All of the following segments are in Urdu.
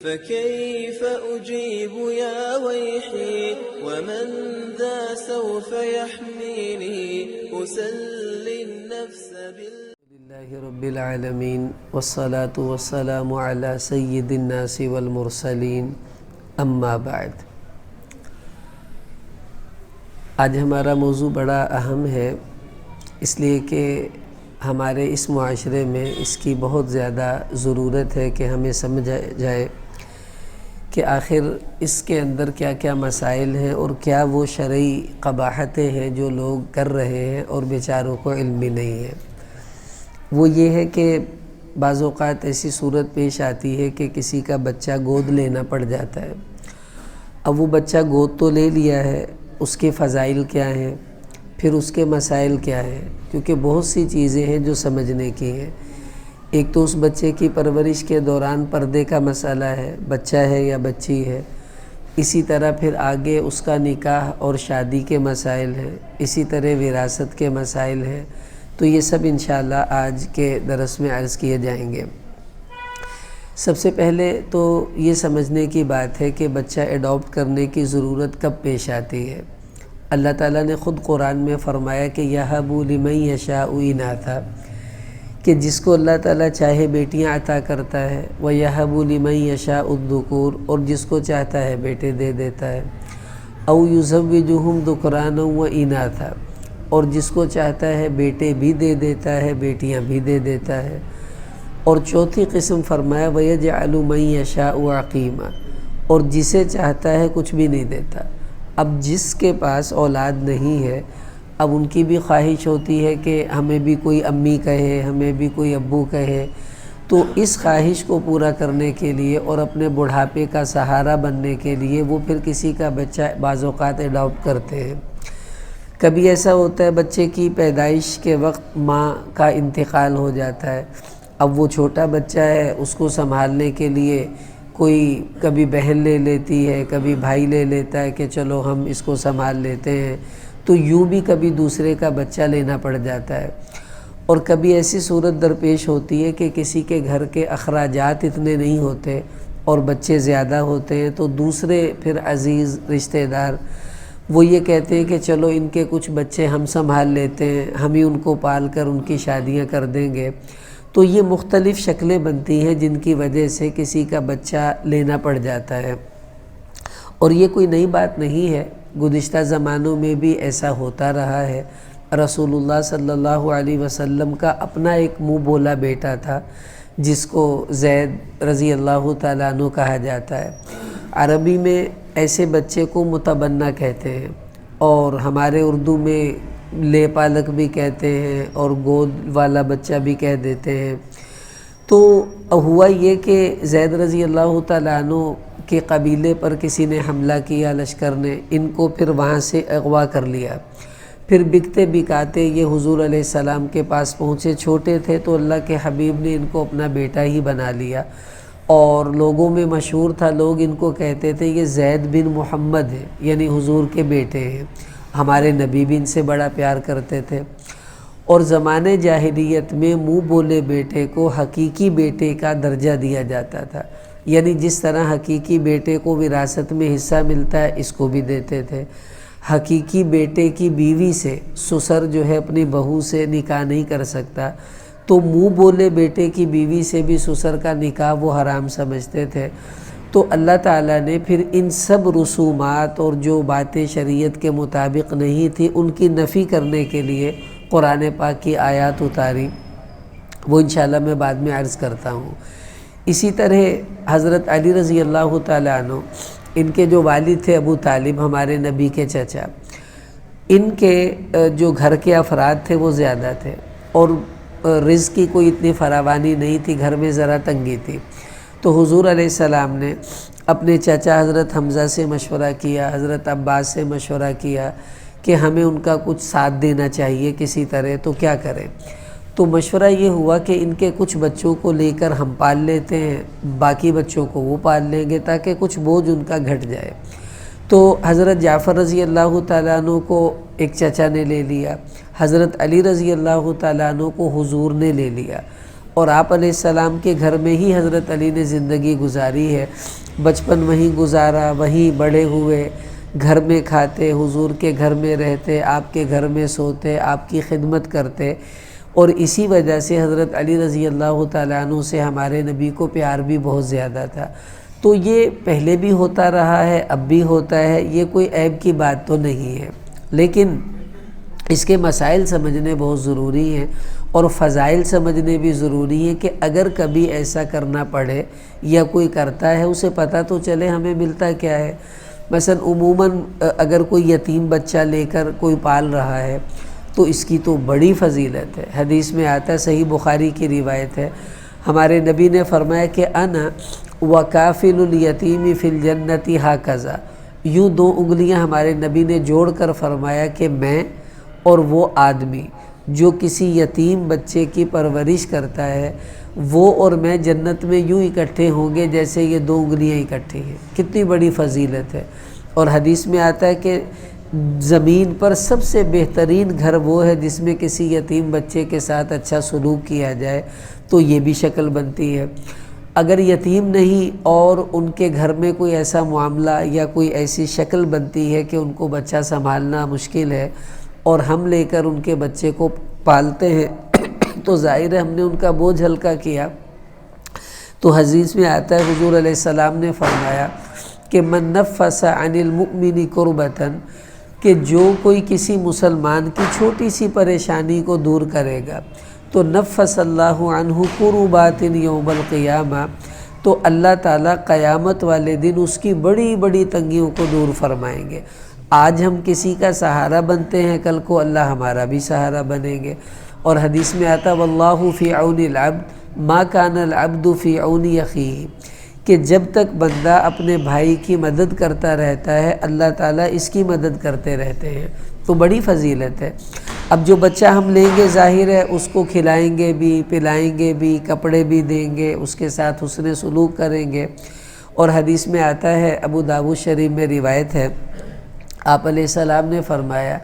فكيف أجيب يا ويحي ومن ذا سوف يحميني أسلي النفس لله رب العالمين والصلاة والسلام على سيد الناس والمرسلين اما بعد۔ آج ہمارا موضوع بڑا اہم ہے، اس لیے کہ ہمارے اس معاشرے میں اس کی بہت زیادہ ضرورت ہے کہ ہمیں سمجھا جائے کہ آخر اس کے اندر کیا کیا مسائل ہیں اور کیا وہ شرعی قباحتیں ہیں جو لوگ کر رہے ہیں اور بیچاروں کو علم بھی نہیں ہے۔ وہ یہ ہے کہ بعض اوقات ایسی صورت پیش آتی ہے کہ کسی کا بچہ گود لینا پڑ جاتا ہے۔ اب وہ بچہ گود تو لے لیا ہے، اس کے فضائل کیا ہیں، پھر اس کے مسائل کیا ہیں، کیونکہ بہت سی چیزیں ہیں جو سمجھنے کی ہیں۔ ایک تو اس بچے کی پرورش کے دوران پردے کا مسئلہ ہے، بچہ ہے یا بچی ہے، اسی طرح پھر آگے اس کا نکاح اور شادی کے مسائل ہیں، اسی طرح وراثت کے مسائل ہیں۔ تو یہ سب انشاءاللہ آج کے درس میں عرض کیے جائیں گے۔ سب سے پہلے تو یہ سمجھنے کی بات ہے کہ بچہ ایڈاپٹ کرنے کی ضرورت کب پیش آتی ہے۔ اللہ تعالیٰ نے خود قرآن میں فرمایا کہ یَهَبُ لِمَن یَشَاءُ اِنَاثًا، کہ جس کو اللہ تعالیٰ چاہے بیٹیاں عطا کرتا ہے، وَيَهَبُ لِمَن يَشَاءُ الذُّكُورَ، اور جس کو چاہتا ہے بیٹے دے دیتا ہے، اَوْ يُزَوِّجُهُمْ ذُكْرَانًا وَإِنَاثًا، اور جس کو چاہتا ہے بیٹے بھی دے دیتا ہے بیٹیاں بھی دے دیتا ہے۔ اور چوتھی قسم فرمایا وَيَجْعَلُ مَن يَشَاءُ عَقِيمًا، اور جسے چاہتا ہے کچھ بھی نہیں دیتا۔ اب جس کے پاس اولاد نہیں ہے، اب ان کی بھی خواہش ہوتی ہے کہ ہمیں بھی کوئی امی کہے، ہمیں بھی کوئی ابو کہے، تو اس خواہش کو پورا کرنے کے لیے اور اپنے بڑھاپے کا سہارا بننے کے لیے وہ پھر کسی کا بچہ بعض اوقات ایڈاپٹ کرتے ہیں۔ کبھی ایسا ہوتا ہے بچے کی پیدائش کے وقت ماں کا انتقال ہو جاتا ہے، اب وہ چھوٹا بچہ ہے، اس کو سنبھالنے کے لیے کوئی کبھی بہن لے لیتی ہے، کبھی بھائی لے لیتا ہے کہ چلو ہم اس کو سنبھال لیتے ہیں، تو یوں بھی کبھی دوسرے کا بچہ لینا پڑ جاتا ہے۔ اور کبھی ایسی صورت درپیش ہوتی ہے کہ کسی کے گھر کے اخراجات اتنے نہیں ہوتے اور بچے زیادہ ہوتے ہیں، تو دوسرے پھر عزیز رشتہ دار وہ یہ کہتے ہیں کہ چلو ان کے کچھ بچے ہم سنبھال لیتے ہیں، ہم ہی ان کو پال کر ان کی شادیاں کر دیں گے۔ تو یہ مختلف شکلیں بنتی ہیں جن کی وجہ سے کسی کا بچہ لینا پڑ جاتا ہے۔ اور یہ کوئی نئی بات نہیں ہے، گزشتہ زمانوں میں بھی ایسا ہوتا رہا ہے۔ رسول اللہ صلی اللہ علیہ وسلم کا اپنا ایک منہ بولا بیٹا تھا جس کو زید رضی اللہ تعالیٰ عنہ کہا جاتا ہے۔ عربی میں ایسے بچے کو متبنہ کہتے ہیں، اور ہمارے اردو میں لے پالک بھی کہتے ہیں اور گود والا بچہ بھی کہہ دیتے ہیں۔ تو ہوا یہ کہ زید رضی اللہ تعالیٰ عنہ کے قبیلے پر کسی نے حملہ کیا، لشکر نے، ان کو پھر وہاں سے اغوا کر لیا۔ پھر بکتے بکاتے یہ حضور علیہ السلام کے پاس پہنچے، چھوٹے تھے تو اللہ کے حبیب نے ان کو اپنا بیٹا ہی بنا لیا، اور لوگوں میں مشہور تھا، لوگ ان کو کہتے تھے یہ زید بن محمد ہے، یعنی حضور کے بیٹے ہیں، ہمارے نبی بھی ان سے بڑا پیار کرتے تھے۔ اور زمانے جاہلیت میں منہ بولے بیٹے کو حقیقی بیٹے کا درجہ دیا جاتا تھا، یعنی جس طرح حقیقی بیٹے کو وراثت میں حصہ ملتا ہے اس کو بھی دیتے تھے۔ حقیقی بیٹے کی بیوی سے سسر جو ہے اپنی بہو سے نکاح نہیں کر سکتا، تو منہ بولے بیٹے کی بیوی سے بھی سسر کا نکاح وہ حرام سمجھتے تھے۔ تو اللہ تعالیٰ نے پھر ان سب رسومات اور جو باتیں شریعت کے مطابق نہیں تھی ان کی نفی کرنے کے لیے قرآن پاک کی آیات اتاری، وہ انشاءاللہ میں بعد میں عرض کرتا ہوں۔ اسی طرح حضرت علی رضی اللہ تعالیٰ عنہ، ان کے جو والد تھے ابو طالب، ہمارے نبی کے چچا، ان کے جو گھر کے افراد تھے وہ زیادہ تھے، اور رزق کی کوئی اتنی فراوانی نہیں تھی، گھر میں ذرا تنگی تھی۔ تو حضور علیہ السلام نے اپنے چچا حضرت حمزہ سے مشورہ کیا، حضرت عباس سے مشورہ کیا کہ ہمیں ان کا کچھ ساتھ دینا چاہیے کسی طرح، تو کیا کریں؟ تو مشورہ یہ ہوا کہ ان کے کچھ بچوں کو لے کر ہم پال لیتے ہیں، باقی بچوں کو وہ پال لیں گے تاکہ کچھ بوجھ ان کا گھٹ جائے۔ تو حضرت جعفر رضی اللہ تعالیٰ عنہ کو ایک چچا نے لے لیا، حضرت علی رضی اللہ تعالیٰ عنہ کو حضور نے لے لیا، اور آپ علیہ السلام کے گھر میں ہی حضرت علی نے زندگی گزاری ہے، بچپن وہیں گزارا، وہیں بڑے ہوئے، گھر میں کھاتے، حضور کے گھر میں رہتے، آپ کے گھر میں سوتے، آپ کی خدمت کرتے، اور اسی وجہ سے حضرت علی رضی اللہ تعالیٰ عنہ سے ہمارے نبی کو پیار بھی بہت زیادہ تھا۔ تو یہ پہلے بھی ہوتا رہا ہے، اب بھی ہوتا ہے، یہ کوئی عیب کی بات تو نہیں ہے، لیکن اس کے مسائل سمجھنے بہت ضروری ہیں اور فضائل سمجھنے بھی ضروری ہیں کہ اگر کبھی ایسا کرنا پڑے یا کوئی کرتا ہے اسے پتہ تو چلے ہمیں ملتا کیا ہے۔ مثلا عموماً اگر کوئی یتیم بچہ لے کر کوئی پال رہا ہے تو اس کی تو بڑی فضیلت ہے۔ حدیث میں آتا ہے، صحیح بخاری کی روایت ہے، ہمارے نبی نے فرمایا کہ انا وکافل الیتیم فی الجنت ہاکذا، یوں دو انگلیاں ہمارے نبی نے جوڑ کر فرمایا کہ میں اور وہ آدمی جو کسی یتیم بچے کی پرورش کرتا ہے وہ اور میں جنت میں یوں اکٹھے ہوں گے جیسے یہ دو انگلیاں اکٹھی ہیں۔ کتنی بڑی فضیلت ہے۔ اور حدیث میں آتا ہے کہ زمین پر سب سے بہترین گھر وہ ہے جس میں کسی یتیم بچے کے ساتھ اچھا سلوک کیا جائے، تو یہ بھی شکل بنتی ہے۔ اگر یتیم نہیں اور ان کے گھر میں کوئی ایسا معاملہ یا کوئی ایسی شکل بنتی ہے کہ ان کو بچہ سنبھالنا مشکل ہے اور ہم لے کر ان کے بچے کو پالتے ہیں تو ظاہر ہے ہم نے ان کا بوجھ ہلکا کیا۔ تو حدیث میں آتا ہے، حضور علیہ السلام نے فرمایا کہ من نفس عن المؤمن کربۃ، کہ جو کوئی کسی مسلمان کی چھوٹی سی پریشانی کو دور کرے گا تو نفس اللہ عنہ کربات یوم القیامہ، تو اللہ تعالیٰ قیامت والے دن اس کی بڑی بڑی تنگیوں کو دور فرمائیں گے۔ آج ہم کسی کا سہارا بنتے ہیں، کل کو اللہ ہمارا بھی سہارا بنیں گے۔ اور حدیث میں آتا واللہ فی عون العبد ما کان العبد فی عون اخیہ، کہ جب تک بندہ اپنے بھائی کی مدد کرتا رہتا ہے اللہ تعالیٰ اس کی مدد کرتے رہتے ہیں۔ تو بڑی فضیلت ہے۔ اب جو بچہ ہم لیں گے ظاہر ہے اس کو کھلائیں گے بھی، پلائیں گے بھی، کپڑے بھی دیں گے، اس کے ساتھ حسن سلوک کریں گے۔ اور حدیث میں آتا ہے، ابو داؤد شریف میں روایت ہے، آپ علیہ السلام نے فرمایا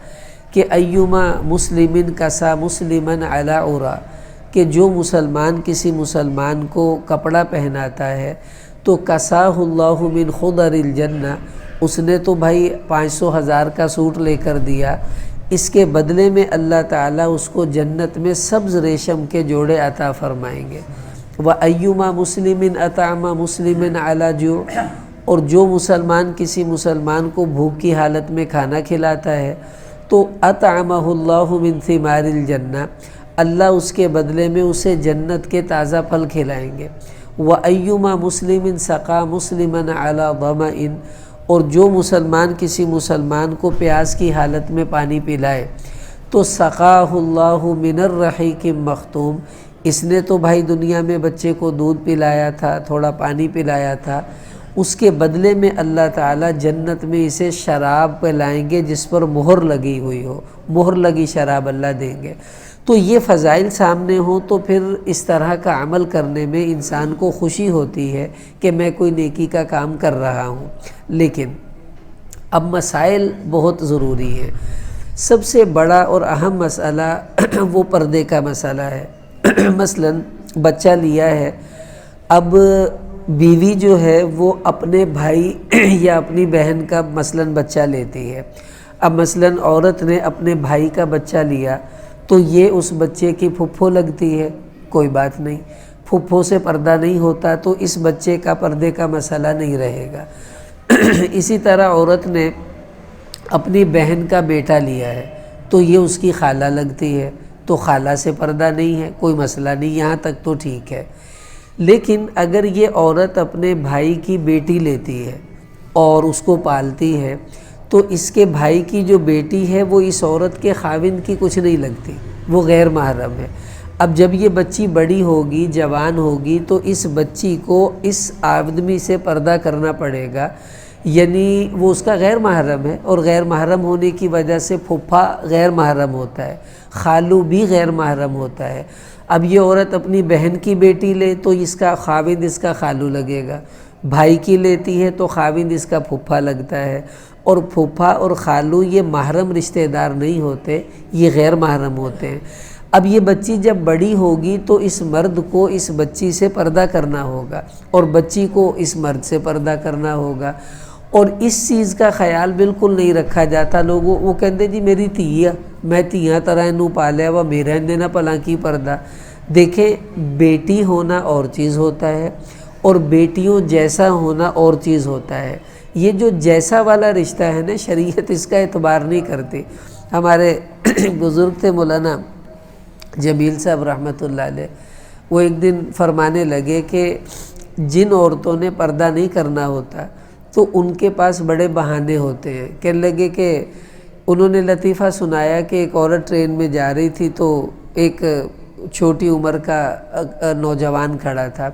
کہ ایما مسلم کسا مسلما علی عورا، کہ جو مسلمان کسی مسلمان کو کپڑا پہناتا ہے تو کساہ اللہ من خضر الجنہ، اس نے تو بھائی 500,000 کا سوٹ لے کر دیا، اس کے بدلے میں اللہ تعالیٰ اس کو جنت میں سبز ریشم کے جوڑے عطا فرمائیں گے۔ وَأَيُّمَا مُسْلِمٍ أَطْعَمَ مُسْلِمًا عَلَى جُوعٍ، اور جو مسلمان کسی مسلمان کو بھوک کی حالت میں کھانا کھلاتا ہے تو اطعمہ اللہ من ثمار الجنہ، اللہ اس کے بدلے میں اسے جنت کے تازہ پھل کھلائیں گے۔ وَأَيُّمَا مُسْلِمٍ سَقَى مُسْلِمًا عَلَى ظَمَئٍ، اور جو مسلمان کسی مسلمان کو پیاس کی حالت میں پانی پلائے تو سقاہ اللہ من الرحیق مختوم، اس نے تو بھائی دنیا میں بچے کو دودھ پلایا تھا، تھوڑا پانی پلایا تھا، اس کے بدلے میں اللہ تعالیٰ جنت میں اسے شراب پلائیں گے جس پر مہر لگی ہوئی ہو، مہر لگی شراب اللہ دیں گے۔ تو یہ فضائل سامنے ہوں تو پھر اس طرح کا عمل کرنے میں انسان کو خوشی ہوتی ہے کہ میں کوئی نیکی کا کام کر رہا ہوں۔ لیکن اب مسائل بہت ضروری ہیں۔ سب سے بڑا اور اہم مسئلہ وہ پردے کا مسئلہ ہے۔ مثلا بچہ لیا ہے، اب بیوی جو ہے وہ اپنے بھائی یا اپنی بہن کا مثلا بچہ لیتی ہے۔ اب مثلا عورت نے اپنے بھائی کا بچہ لیا تو یہ اس بچے کی پھپھو لگتی ہے، کوئی بات نہیں، پھپھو سے پردہ نہیں ہوتا تو اس بچے کا پردے کا مسئلہ نہیں رہے گا۔ اسی طرح عورت نے اپنی بہن کا بیٹا لیا ہے تو یہ اس کی خالہ لگتی ہے تو خالہ سے پردہ نہیں ہے، کوئی مسئلہ نہیں، یہاں تک تو ٹھیک ہے۔ لیکن اگر یہ عورت اپنے بھائی کی بیٹی لیتی ہے اور اس کو پالتی ہے تو اس کے بھائی کی جو بیٹی ہے وہ اس عورت کے خاوند کی کچھ نہیں لگتی، وہ غیر محرم ہے۔ اب جب یہ بچی بڑی ہوگی، جوان ہوگی، تو اس بچی کو اس آدمی سے پردہ کرنا پڑے گا، یعنی وہ اس کا غیر محرم ہے، اور غیر محرم ہونے کی وجہ سے پھپھا غیر محرم ہوتا ہے، خالو بھی غیر محرم ہوتا ہے۔ اب یہ عورت اپنی بہن کی بیٹی لے تو اس کا خاوند اس کا خالو لگے گا، بھائی کی لیتی ہے تو خاوند اس کا پھپھا لگتا ہے، اور پھپھا اور خالو یہ محرم رشتہ دار نہیں ہوتے، یہ غیر محرم ہوتے ہیں۔ اب یہ بچی جب بڑی ہوگی تو اس مرد کو اس بچی سے پردہ کرنا ہوگا اور بچی کو اس مرد سے پردہ کرنا ہوگا، اور اس چیز کا خیال بالکل نہیں رکھا جاتا۔ لوگوں وہ کہتے جی میری تھی میں تیاں طرح انہوں پالیا وا میرا دینا پلاں کی پردہ۔ دیکھیں بیٹی ہونا اور چیز ہوتا ہے اور بیٹیوں جیسا ہونا اور چیز ہوتا ہے۔ یہ جو جیسا والا رشتہ ہے نا، شریعت اس کا اعتبار نہیں کرتی۔ ہمارے بزرگ تھے مولانا جمیل صاحب رحمۃ اللہ علیہ، وہ ایک دن فرمانے لگے کہ جن عورتوں نے پردہ نہیں کرنا ہوتا تو ان کے پاس بڑے بہانے ہوتے ہیں۔ کہنے لگے کہ انہوں نے لطیفہ سنایا کہ ایک عورت ٹرین میں جا رہی تھی تو ایک چھوٹی عمر کا نوجوان کھڑا تھا،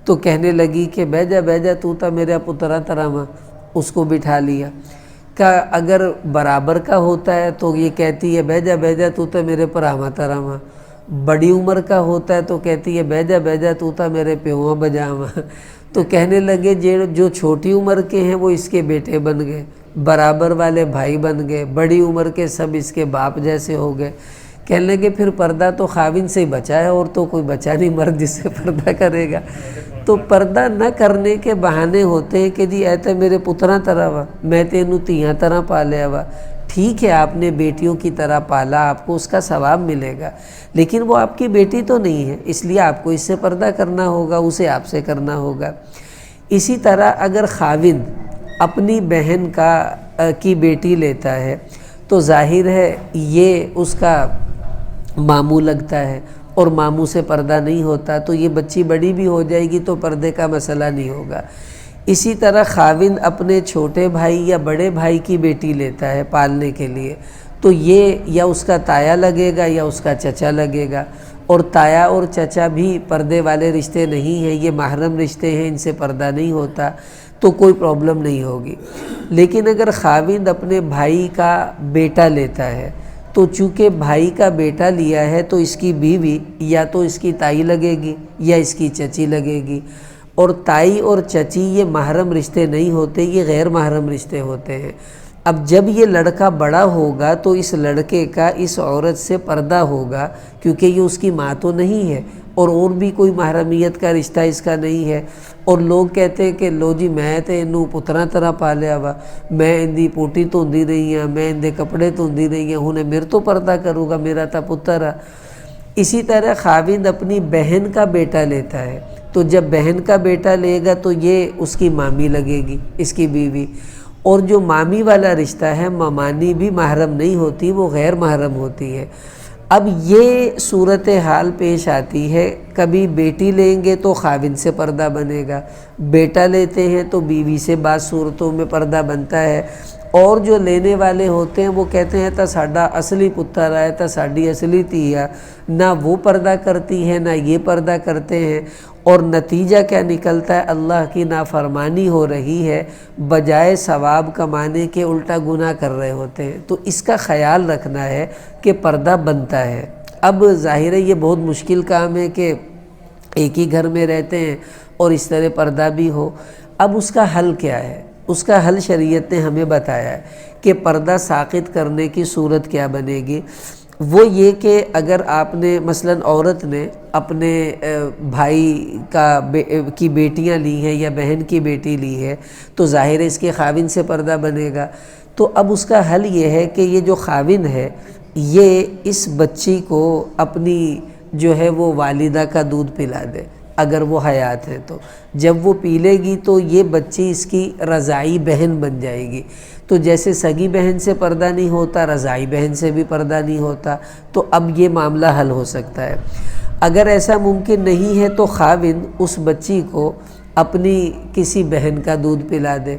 تو کہنے لگی کہ بہ جا تو تا میرا پترا تراما، اس کو بٹھا لیا۔ کہ اگر برابر کا ہوتا ہے تو یہ کہتی ہے بہ جا تو تا میرے پراما تراما، بڑی عمر کا ہوتا ہے تو کہتی ہے بہ جا تو تا میرے پیواں بجاواں۔ تو کہنے لگے جو چھوٹی عمر کے ہیں وہ اس کے بیٹے بن گئے، برابر والے بھائی بن گئے، بڑی عمر کے سب اس کے باپ جیسے ہو گئے۔ کہنے لگے پھر پردہ تو خاوند سے ہی بچا ہے، اور تو کوئی بچا نہیں مرد جس سے پردہ کرے گا۔ تو پردہ نہ کرنے کے بہانے ہوتے ہیں کہ جی ایتے میرے پتراں طرح وا، میں تینوں تیاں طرح پالیا وا۔ ٹھیک ہے آپ نے بیٹیوں کی طرح پالا، آپ کو اس کا ثواب ملے گا، لیکن وہ آپ کی بیٹی تو نہیں ہے، اس لیے آپ کو اس سے پردہ کرنا ہوگا، اسے آپ سے کرنا ہوگا۔ اسی طرح اگر خاوند اپنی بہن کی بیٹی لیتا ہے تو ظاہر ہے یہ اس کا ماموں لگتا ہے اور ماموں سے پردہ نہیں ہوتا، تو یہ بچی بڑی بھی ہو جائے گی تو پردے کا مسئلہ نہیں ہوگا۔ اسی طرح خاوند اپنے چھوٹے بھائی یا بڑے بھائی کی بیٹی لیتا ہے پالنے کے لیے، تو یہ یا اس کا تایا لگے گا یا اس کا چچا لگے گا، اور تایا اور چچا بھی پردے والے رشتے نہیں ہیں، یہ محرم رشتے ہیں، ان سے پردہ نہیں ہوتا، تو کوئی پرابلم نہیں ہوگی۔ لیکن اگر خاوند اپنے بھائی کا بیٹا لیتا ہے تو چونکہ بھائی کا بیٹا لیا ہے تو اس کی بیوی یا تو اس کی تائی لگے گی یا اس کی چچی لگے گی، اور تائی اور چچی یہ محرم رشتے نہیں ہوتے، یہ غیر محرم رشتے ہوتے ہیں۔ اب جب یہ لڑکا بڑا ہوگا تو اس لڑکے کا اس عورت سے پردہ ہوگا، کیونکہ یہ اس کی ماں تو نہیں ہے اور بھی کوئی محرمیت کا رشتہ اس کا نہیں ہے۔ اور لوگ کہتے ہیں کہ لو جی میں تے انہوں پتراں طرح پالیا وا، میں اندی پوٹی دھوندی رہی ہاں، میں اندے کپڑے دھوندی رہی ہاں، انہیں میرے تو پردہ کروں گا، میرا تا پتر ہے۔ اسی طرح خاوند اپنی بہن کا بیٹا لیتا ہے تو جب بہن کا بیٹا لے گا تو یہ اس کی مامی لگے گی، اس کی بیوی۔ اور جو مامی والا رشتہ ہے، ممانی بھی محرم نہیں ہوتی، وہ غیر محرم ہوتی ہے۔ اب یہ صورتحال پیش آتی ہے، کبھی بیٹی لیں گے تو خاوند سے پردہ بنے گا، بیٹا لیتے ہیں تو بیوی سے بعض صورتوں میں پردہ بنتا ہے، اور جو لینے والے ہوتے ہیں وہ کہتے ہیں تا ساڈا اصلی پتر ہے، تا ساڈی اصلی تھی ہے، نہ وہ پردہ کرتی ہے نہ یہ پردہ کرتے ہیں، اور نتیجہ کیا نکلتا ہے؟ اللہ کی نافرمانی ہو رہی ہے، بجائے ثواب کمانے کے الٹا گناہ کر رہے ہوتے ہیں۔ تو اس کا خیال رکھنا ہے کہ پردہ بنتا ہے۔ اب ظاہر ہے یہ بہت مشکل کام ہے کہ ایک ہی گھر میں رہتے ہیں اور اس طرح پردہ بھی ہو۔ اب اس کا حل کیا ہے؟ اس کا حل شریعت نے ہمیں بتایا ہے کہ پردہ ساقط کرنے کی صورت کیا بنے گی۔ وہ یہ کہ اگر آپ نے مثلاً عورت نے اپنے بھائی کی بیٹیاں لی ہیں یا بہن کی بیٹی لی ہے تو ظاہر ہے اس کے خاوند سے پردہ بنے گا۔ تو اب اس کا حل یہ ہے کہ یہ جو خاوند ہے یہ اس بچی کو اپنی جو ہے وہ والدہ کا دودھ پلا دے، اگر وہ حیات ہے تو۔ جب وہ پی لے گی تو یہ بچی اس کی رضاعی بہن بن جائے گی۔ تو جیسے سگی بہن سے پردہ نہیں ہوتا، رضاعی بہن سے بھی پردہ نہیں ہوتا، تو اب یہ معاملہ حل ہو سکتا ہے۔ اگر ایسا ممکن نہیں ہے تو خاوند اس بچی کو اپنی کسی بہن کا دودھ پلا دے،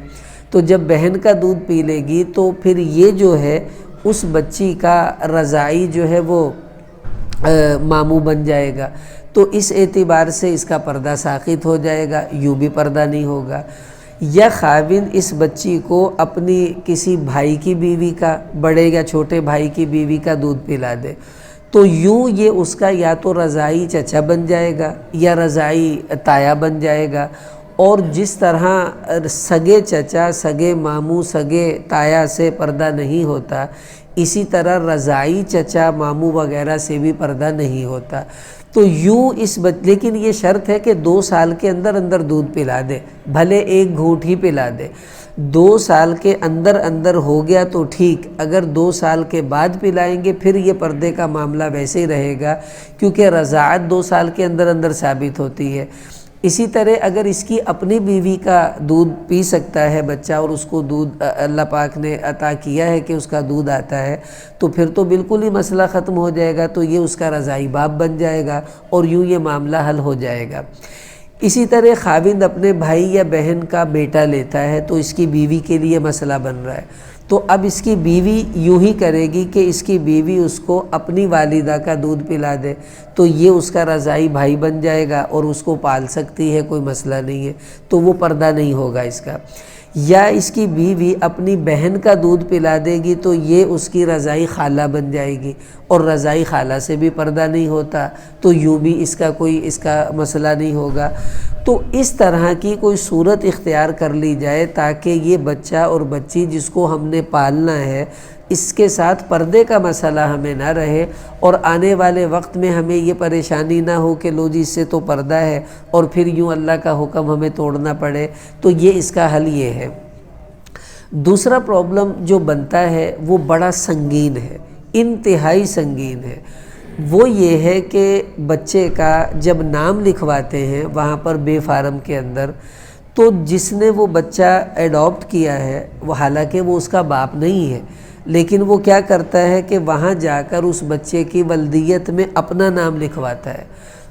تو جب بہن کا دودھ پی لے گی تو پھر یہ جو ہے اس بچی کا رضاعی جو ہے وہ ماموں بن جائے گا، تو اس اعتبار سے اس کا پردہ ساقط ہو جائے گا، یوں بھی پردہ نہیں ہوگا۔ یا خاوند اس بچی کو اپنی کسی بھائی کی بیوی کا، بڑے یا چھوٹے بھائی کی بیوی کا دودھ پلا دے، تو یوں یہ اس کا یا تو رضاعی چچا بن جائے گا یا رضاعی تایا بن جائے گا۔ اور جس طرح سگے چچا، سگے ماموں، سگے تایا سے پردہ نہیں ہوتا، اسی طرح رضاعی چچا ماموں وغیرہ سے بھی پردہ نہیں ہوتا۔ تو یوں لیکن یہ شرط ہے کہ 2 سال کے اندر اندر دودھ پلا دے، بھلے 1 گھونٹ ہی پلا دے۔ 2 سال کے اندر اندر ہو گیا تو ٹھیک، اگر 2 سال کے بعد پلائیں گے پھر یہ پردے کا معاملہ ویسے ہی رہے گا، کیونکہ رضاعت 2 سال کے اندر اندر ثابت ہوتی ہے۔ اسی طرح اگر اس کی اپنی بیوی کا دودھ پی سکتا ہے بچہ، اور اس کو دودھ اللہ پاک نے عطا کیا ہے کہ اس کا دودھ آتا ہے، تو پھر تو بالکل ہی مسئلہ ختم ہو جائے گا، تو یہ اس کا رضاعی باپ بن جائے گا اور یوں یہ معاملہ حل ہو جائے گا۔ اسی طرح خاوند اپنے بھائی یا بہن کا بیٹا لیتا ہے تو اس کی بیوی کے لیے مسئلہ بن رہا ہے، تو اب اس کی بیوی یوں ہی کرے گی کہ اس کی بیوی اس کو اپنی والدہ کا دودھ پلا دے، تو یہ اس کا رضاعی بھائی بن جائے گا اور اس کو پال سکتی ہے، کوئی مسئلہ نہیں ہے، تو وہ پردہ نہیں ہوگا اس کا۔ یا اس کی بیوی اپنی بہن کا دودھ پلا دے گی تو یہ اس کی رضاعی خالہ بن جائے گی، اور رضاعی خالہ سے بھی پردہ نہیں ہوتا، تو یوں بھی اس کا مسئلہ نہیں ہوگا۔ تو اس طرح کی کوئی صورت اختیار کر لی جائے تاکہ یہ بچہ اور بچی جس کو ہم نے پالنا ہے اس کے ساتھ پردے کا مسئلہ ہمیں نہ رہے، اور آنے والے وقت میں ہمیں یہ پریشانی نہ ہو کہ لو جی اس سے تو پردہ ہے اور پھر یوں اللہ کا حکم ہمیں توڑنا پڑے۔ تو یہ اس کا حل یہ ہے۔ دوسرا پرابلم جو بنتا ہے وہ بڑا سنگین ہے، انتہائی سنگین ہے۔ وہ یہ ہے کہ بچے کا جب نام لکھواتے ہیں وہاں پر بے فارم کے اندر، تو جس نے وہ بچہ ایڈاپٹ کیا ہے وہ حالانکہ وہ اس کا باپ نہیں ہے، لیکن وہ کیا کرتا ہے کہ وہاں جا کر اس بچے کی ولدیت میں اپنا نام لکھواتا ہے،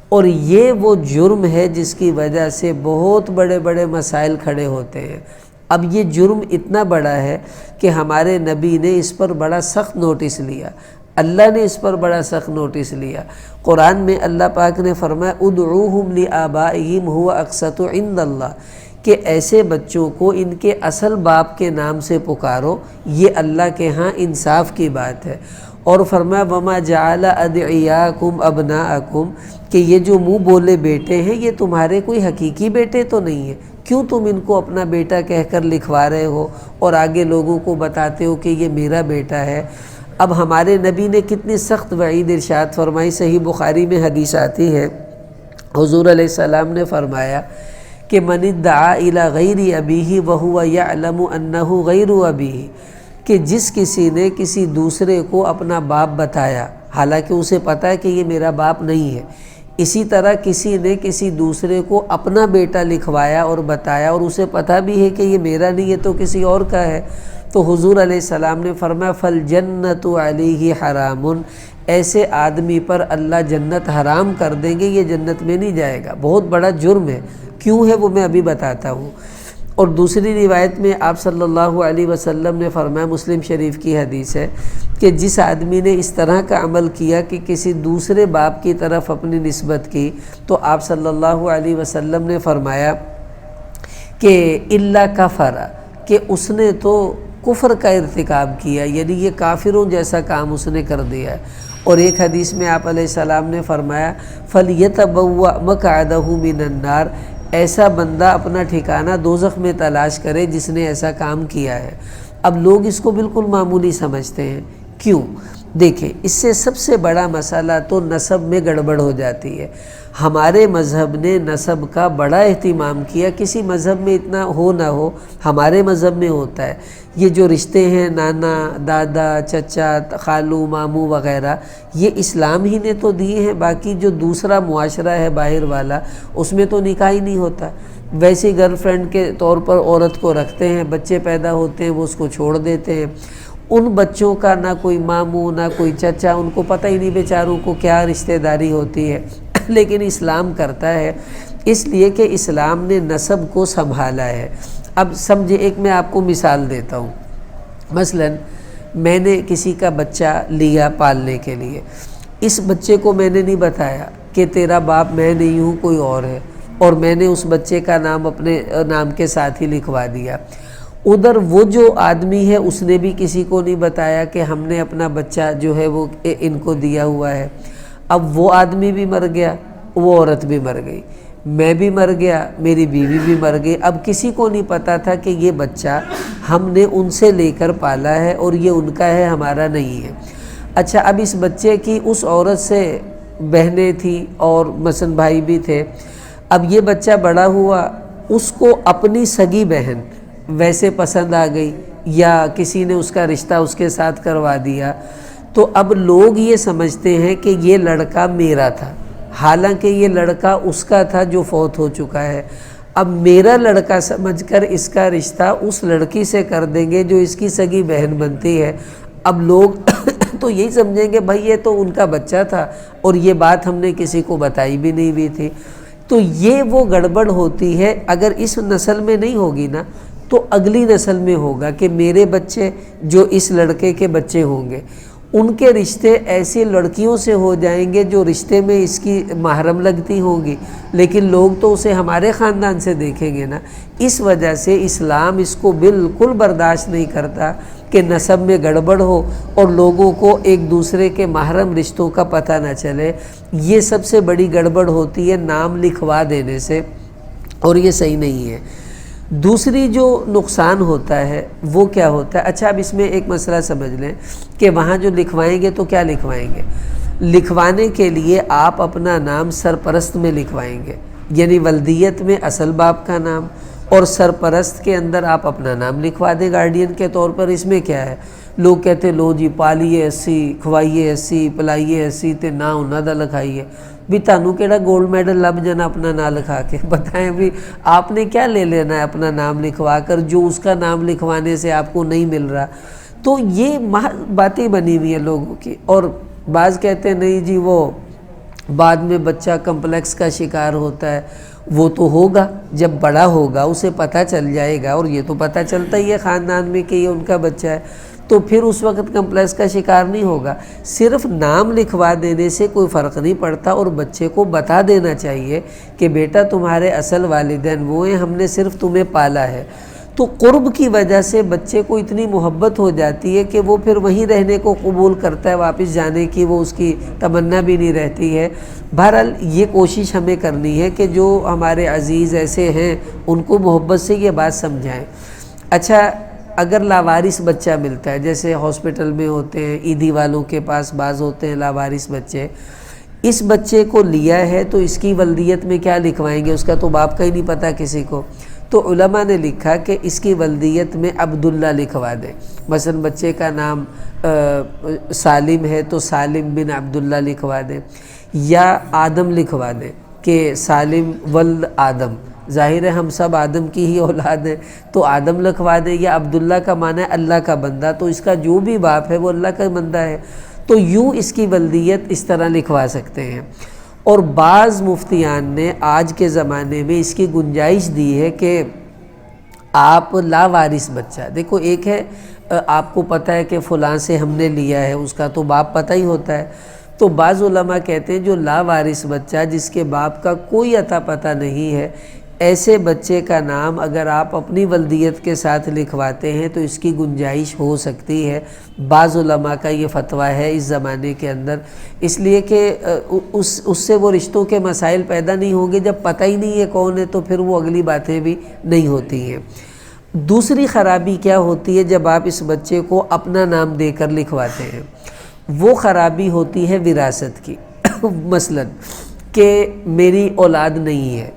اور یہ وہ جرم ہے جس کی وجہ سے بہت بڑے بڑے مسائل کھڑے ہوتے ہیں۔ اب یہ جرم اتنا بڑا ہے کہ ہمارے نبی نے اس پر بڑا سخت نوٹس لیا، اللہ نے اس پر بڑا سخت نوٹس لیا۔ قرآن میں اللہ پاک نے فرمایا ادعوہم لآبائہم هو اقسط عند اللہ، کہ ایسے بچوں کو ان کے اصل باپ کے نام سے پکارو، یہ اللہ کے ہاں انصاف کی بات ہے۔ اور فرمایا وما جعل ادعیاکم ابناءکم، کہ یہ جو منہ بولے بیٹے ہیں یہ تمہارے کوئی حقیقی بیٹے تو نہیں ہیں، کیوں تم ان کو اپنا بیٹا کہہ کر لکھوا رہے ہو اور آگے لوگوں کو بتاتے ہو کہ یہ میرا بیٹا ہے۔ اب ہمارے نبی نے کتنی سخت وعید ارشاد فرمائی، صحیح بخاری میں حدیث آتی ہے، حضور علیہ السلام نے فرمایا کہ من ادعى الى غیر ابیہ وهو یعلم انہ غیر ابیہ، کہ جس کسی نے کسی دوسرے کو اپنا باپ بتایا حالانکہ اسے پتہ ہے کہ یہ میرا باپ نہیں ہے، اسی طرح کسی نے کسی دوسرے کو اپنا بیٹا لکھوایا اور بتایا اور اسے پتہ بھی ہے کہ یہ میرا نہیں ہے تو کسی اور کا ہے، تو حضور علیہ السلام نے فرمایا فالجنۃ علیہ حرام، ایسے آدمی پر اللہ جنت حرام کر دیں گے، یہ جنت میں نہیں جائے گا۔ بہت بڑا جرم ہے، کیوں ہے وہ میں ابھی بتاتا ہوں۔ اور دوسری روایت میں آپ صلی اللہ علیہ وسلم نے فرمایا، مسلم شریف کی حدیث ہے، کہ جس آدمی نے اس طرح کا عمل کیا کہ کسی دوسرے باپ کی طرف اپنی نسبت کی، تو آپ صلی اللہ علیہ وسلم نے فرمایا کہ الا کفر، کہ اس نے تو کفر کا ارتکاب کیا، یعنی یہ کافروں جیسا کام اس نے کر دیا ہے۔ اور ایک حدیث میں آپ علیہ السلام نے فرمایا فَلْيَتَبَوَّأْ مَقْعَدَهُ مِنَ النَّارِ، ایسا بندہ اپنا ٹھکانہ دوزخ میں تلاش کرے جس نے ایسا کام کیا ہے۔ اب لوگ اس کو بالکل معمولی سمجھتے ہیں، کیوں؟ دیکھیں، اس سے سب سے بڑا مسئلہ تو نسب میں گڑبڑ ہو جاتی ہے۔ ہمارے مذہب نے نسب کا بڑا اہتمام کیا، کسی مذہب میں اتنا ہو نہ ہو، ہمارے مذہب میں ہوتا ہے۔ یہ جو رشتے ہیں نانا، دادا، چچا، خالو، ماموں وغیرہ، یہ اسلام ہی نے تو دیے ہیں، باقی جو دوسرا معاشرہ ہے باہر والا اس میں تو نکاح ہی نہیں ہوتا۔ ویسے گرل فرینڈ کے طور پر عورت کو رکھتے ہیں، بچے پیدا ہوتے ہیں وہ اس کو چھوڑ دیتے ہیں، ان بچوں کا نہ کوئی ماموں نہ کوئی چچا، ان کو پتہ ہی نہیں بیچاروں کو کیا رشتہ داری ہوتی ہے، لیکن اسلام کرتا ہے، اس لیے کہ اسلام نے نسب کو سنبھالا ہے۔ اب سمجھے، ایک میں آپ کو مثال دیتا ہوں، مثلا میں نے کسی کا بچہ لیا پالنے کے لیے، اس بچے کو میں نے نہیں بتایا کہ تیرا باپ میں نہیں ہوں کوئی اور ہے، اور میں نے اس بچے کا نام اپنے نام کے ساتھ ہی لکھوا دیا۔ ادھر وہ جو آدمی ہے اس نے بھی کسی کو نہیں بتایا کہ ہم نے اپنا بچہ جو ہے وہ ان کو دیا ہوا ہے۔ اب وہ آدمی بھی مر گیا، وہ عورت بھی مر گئی، میں بھی مر گیا، میری بیوی بھی مر گئی، اب کسی کو نہیں پتا تھا کہ یہ بچہ ہم نے ان سے لے کر پالا ہے اور یہ ان کا ہے، ہمارا نہیں ہے۔ اچھا، اب اس بچے کی اس عورت سے بہنیں تھیں اور مثلاً بھائی بھی تھے، اب یہ بچہ بڑا ہوا، اس کو اپنی سگی بہن ویسے پسند آ گئی یا کسی نے اس کا رشتہ اس کے ساتھ کروا دیا، تو اب لوگ یہ سمجھتے ہیں کہ یہ لڑکا میرا تھا، حالانکہ یہ لڑکا اس کا تھا جو فوت ہو چکا ہے۔ اب میرا لڑکا سمجھ کر اس کا رشتہ اس لڑکی سے کر دیں گے جو اس کی سگی بہن بنتی ہے۔ اب لوگ تو یہی سمجھیں گے بھائی یہ تو ان کا بچہ تھا اور یہ بات ہم نے کسی کو بتائی بھی نہیں ہوئی تھی۔ تو یہ وہ گڑبڑ ہوتی ہے، اگر اس نسل میں نہیں ہوگی نا تو اگلی نسل میں ہوگا کہ میرے بچے جو اس لڑکے کے بچے ہوں گے، ان کے رشتے ایسی لڑکیوں سے ہو جائیں گے جو رشتے میں اس کی محرم لگتی ہوں گی، لیکن لوگ تو اسے ہمارے خاندان سے دیکھیں گے نا۔ اس وجہ سے اسلام اس کو بالکل برداشت نہیں کرتا کہ نسب میں گڑبڑ ہو اور لوگوں کو ایک دوسرے کے محرم رشتوں کا پتہ نہ چلے۔ یہ سب سے بڑی گڑبڑ ہوتی ہے نام لکھوا دینے سے، اور یہ صحیح نہیں ہے۔ دوسری جو نقصان ہوتا ہے وہ کیا ہوتا ہے؟ اچھا، اب اس میں ایک مسئلہ سمجھ لیں کہ وہاں جو لکھوائیں گے تو کیا لکھوائیں گے؟ لکھوانے کے لیے آپ اپنا نام سرپرست میں لکھوائیں گے، یعنی ولدیت میں اصل باپ کا نام، اور سرپرست کے اندر آپ اپنا نام لکھوا دیں گارڈین کے طور پر۔ اس میں کیا ہے؟ لوگ کہتے ہیں لو جی پالیے اسی، کھوائیے اسی، پلائیے اسی تے نہ انہاں دا لکھائیے۔ بھی تانوں کیڑا گولڈ میڈل لب جانا اپنا نام لکھا کے؟ بتائیں بھی آپ نے کیا لے لینا ہے اپنا نام لکھوا کر جو اس کا نام لکھوانے سے آپ کو نہیں مل رہا؟ تو یہ باتیں بنی ہوئی ہیں لوگوں کی۔ اور بعض کہتے ہیں نہیں جی وہ بعد میں بچہ کمپلیکس کا شکار ہوتا ہے، وہ تو ہوگا جب بڑا ہوگا اسے پتہ چل جائے گا، اور یہ تو پتہ چلتا ہی ہے خاندان میں کہ یہ ان کا بچہ ہے، تو پھر اس وقت کمپلیکس کا شکار نہیں ہوگا۔ صرف نام لکھوا دینے سے کوئی فرق نہیں پڑتا، اور بچے کو بتا دینا چاہیے کہ بیٹا تمہارے اصل والدین وہ ہیں، ہم نے صرف تمہیں پالا ہے۔ تو قرب کی وجہ سے بچے کو اتنی محبت ہو جاتی ہے کہ وہ پھر وہیں رہنے کو قبول کرتا ہے، واپس جانے کی وہ اس کی تمنا بھی نہیں رہتی ہے۔ بہرحال یہ کوشش ہمیں کرنی ہے کہ جو ہمارے عزیز ایسے ہیں ان کو محبت سے یہ بات سمجھائیں۔ اچھا، اگر لاوارث بچہ ملتا ہے، جیسے ہاسپٹل میں ہوتے ہیں، عیدی والوں کے پاس بعض ہوتے ہیں لاوارث بچے، اس بچے کو لیا ہے تو اس کی ولدیت میں کیا لکھوائیں گے؟ اس کا تو باپ کا ہی نہیں پتہ کسی کو۔ تو علماء نے لکھا کہ اس کی ولدیت میں عبداللہ لکھوا دیں۔ مثلا بچے کا نام سالم ہے تو سالم بن عبداللہ لکھوا دیں، یا آدم لکھوا دیں کہ سالم ولد آدم، ظاہر ہے ہم سب آدم کی ہی اولاد ہیں تو آدم لکھوا دیں، یا عبداللہ کا معنی ہے اللہ کا بندہ، تو اس کا جو بھی باپ ہے وہ اللہ کا بندہ ہے، تو یوں اس کی ولدیت اس طرح لکھوا سکتے ہیں۔ اور بعض مفتیان نے آج کے زمانے میں اس کی گنجائش دی ہے کہ آپ لاوارث بچہ، دیکھو ایک ہے آپ کو پتہ ہے کہ فلاں سے ہم نے لیا ہے، اس کا تو باپ پتہ ہی ہوتا ہے، تو بعض علماء کہتے ہیں جو لاوارث بچہ جس کے باپ کا کوئی عطا پتہ نہیں ہے، ایسے بچے کا نام اگر آپ اپنی ولدیت کے ساتھ لکھواتے ہیں تو اس کی گنجائش ہو سکتی ہے۔ بعض علماء کا یہ فتویٰ ہے اس زمانے کے اندر، اس لیے کہ اس سے وہ رشتوں کے مسائل پیدا نہیں ہوں گے، جب پتہ ہی نہیں ہے کون ہے تو پھر وہ اگلی باتیں بھی نہیں ہوتی ہیں۔ دوسری خرابی کیا ہوتی ہے جب آپ اس بچے کو اپنا نام دے کر لکھواتے ہیں؟ وہ خرابی ہوتی ہے وراثت کی۔ مثلا کہ میری اولاد نہیں ہے،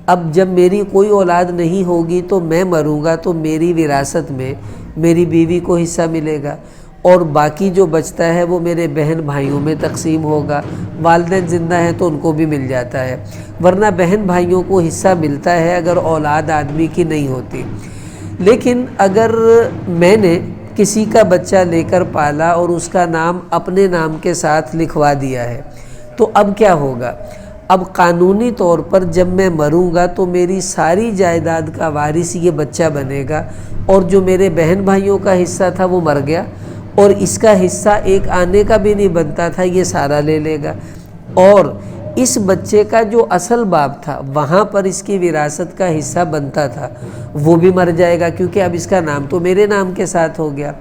اب جب میری کوئی اولاد نہیں ہوگی تو میں مروں گا تو میری وراثت میں میری بیوی کو حصہ ملے گا، اور باقی جو بچتا ہے وہ میرے بہن بھائیوں میں تقسیم ہوگا، والدین زندہ ہیں تو ان کو بھی مل جاتا ہے، ورنہ بہن بھائیوں کو حصہ ملتا ہے اگر اولاد آدمی کی نہیں ہوتی۔ لیکن اگر میں نے کسی کا بچہ لے کر پالا اور اس کا نام اپنے نام کے ساتھ لکھوا دیا ہے تو اب کیا ہوگا؟ اب قانونی طور پر جب میں مروں گا تو میری ساری جائیداد کا وارث یہ بچہ بنے گا، اور جو میرے بہن بھائیوں کا حصہ تھا وہ مر گیا، اور اس کا حصہ ایک آنے کا بھی نہیں بنتا تھا، یہ سارا لے لے گا، اور اس بچے کا جو اصل باپ تھا وہاں پر اس کی وراثت کا حصہ بنتا تھا وہ بھی مر جائے گا، کیونکہ اب اس کا نام تو میرے نام کے ساتھ ہو گیا،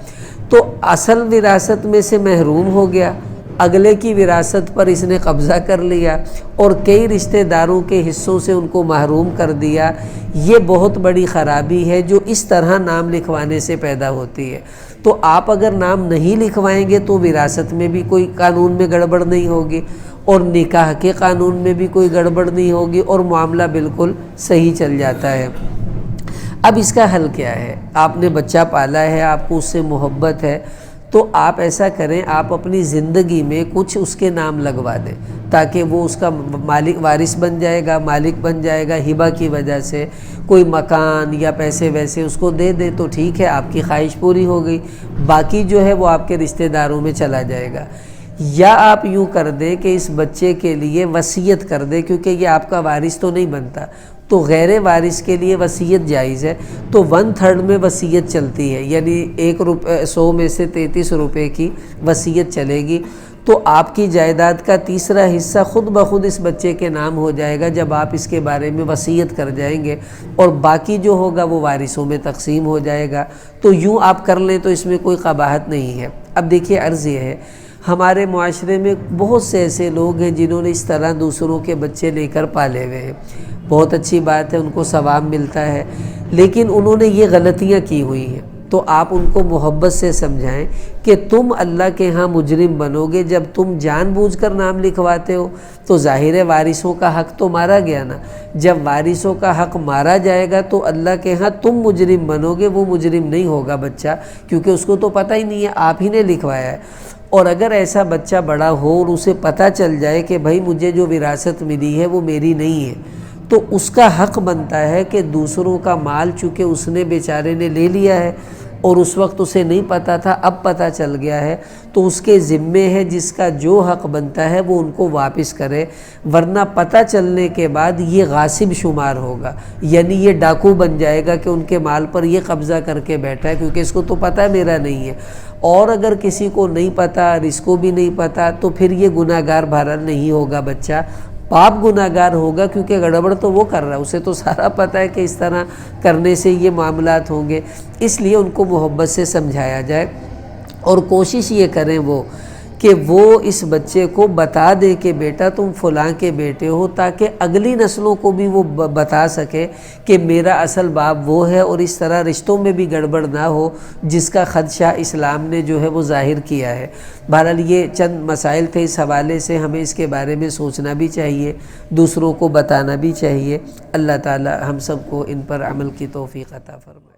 تو اصل وراثت میں سے محروم ہو گیا، اگلے کی وراثت پر اس نے قبضہ کر لیا اور کئی رشتہ داروں کے حصوں سے ان کو محروم کر دیا۔ یہ بہت بڑی خرابی ہے جو اس طرح نام لکھوانے سے پیدا ہوتی ہے۔ تو آپ اگر نام نہیں لکھوائیں گے تو وراثت میں بھی کوئی قانون میں گڑبڑ نہیں ہوگی، اور نکاح کے قانون میں بھی کوئی گڑبڑ نہیں ہوگی، اور معاملہ بالکل صحیح چل جاتا ہے۔ اب اس کا حل کیا ہے؟ آپ نے بچہ پالا ہے، آپ کو اس سے محبت ہے، تو آپ ایسا کریں، آپ اپنی زندگی میں کچھ اس کے نام لگوا دیں تاکہ وہ اس کا مالک وارث بن جائے گا، مالک بن جائے گا ہبہ کی وجہ سے۔ کوئی مکان یا پیسے ویسے اس کو دے دے تو ٹھیک ہے، آپ کی خواہش پوری ہو گئی، باقی جو ہے وہ آپ کے رشتہ داروں میں چلا جائے گا۔ یا آپ یوں کر دیں کہ اس بچے کے لیے وصیت کر دیں، کیونکہ یہ آپ کا وارث تو نہیں بنتا، تو غیر وارث کے لیے وصیت جائز ہے، تو 1/3 میں وصیت چلتی ہے، یعنی 100 میں سے 33 روپے کی وصیت چلے گی، تو آپ کی جائیداد کا تیسرا حصہ خود بخود اس بچے کے نام ہو جائے گا جب آپ اس کے بارے میں وصیت کر جائیں گے، اور باقی جو ہوگا وہ وارثوں میں تقسیم ہو جائے گا۔ تو یوں آپ کر لیں تو اس میں کوئی قباحت نہیں ہے۔ اب دیکھیے عرض یہ ہے، ہمارے معاشرے میں بہت سے ایسے لوگ ہیں جنہوں نے اس طرح دوسروں کے بچے لے کر پالے ہوئے ہیں، بہت اچھی بات ہے، ان کو ثواب ملتا ہے، لیکن انہوں نے یہ غلطیاں کی ہوئی ہیں۔ تو آپ ان کو محبت سے سمجھائیں کہ تم اللہ کے ہاں مجرم بنو گے جب تم جان بوجھ کر نام لکھواتے ہو، تو ظاہر ہے وارثوں کا حق تو مارا گیا نا، جب وارثوں کا حق مارا جائے گا تو اللہ کے ہاں تم مجرم بنو گے، وہ مجرم نہیں ہوگا بچہ، کیونکہ اس کو تو پتہ ہی نہیں ہے، آپ ہی نے لکھوایا ہے۔ اور اگر ایسا بچہ بڑا ہو اور اسے پتہ چل جائے کہ بھائی مجھے جو وراثت ملی ہے وہ میری نہیں ہے، تو اس کا حق بنتا ہے کہ دوسروں کا مال چونکہ اس نے بیچارے نے لے لیا ہے اور اس وقت اسے نہیں پتہ تھا، اب پتہ چل گیا ہے، تو اس کے ذمے ہے جس کا جو حق بنتا ہے وہ ان کو واپس کرے، ورنہ پتہ چلنے کے بعد یہ غاصب شمار ہوگا، یعنی یہ ڈاکو بن جائے گا کہ ان کے مال پر یہ قبضہ کر کے بیٹھا ہے، کیونکہ اس کو تو پتہ ہے میرا نہیں ہے۔ اور اگر کسی کو نہیں پتہ اور اس کو بھی نہیں پتہ تو پھر یہ گناہ گار بھرا نہیں ہوگا بچہ، پاپ گناہ گار ہوگا، کیونکہ گڑبڑ تو وہ کر رہا ہے، اسے تو سارا پتہ ہے کہ اس طرح کرنے سے یہ معاملات ہوں گے۔ اس لیے ان کو محبت سے سمجھایا جائے، اور کوشش یہ کریں کہ وہ اس بچے کو بتا دے کہ بیٹا تم فلاں کے بیٹے ہو، تاکہ اگلی نسلوں کو بھی وہ بتا سکے کہ میرا اصل باپ وہ ہے، اور اس طرح رشتوں میں بھی گڑبڑ نہ ہو جس کا خدشہ اسلام نے جو ہے وہ ظاہر کیا ہے۔ بہرحال یہ چند مسائل تھے، اس حوالے سے ہمیں اس کے بارے میں سوچنا بھی چاہیے، دوسروں کو بتانا بھی چاہیے۔ اللہ تعالی ہم سب کو ان پر عمل کی توفیق عطا فرمائے۔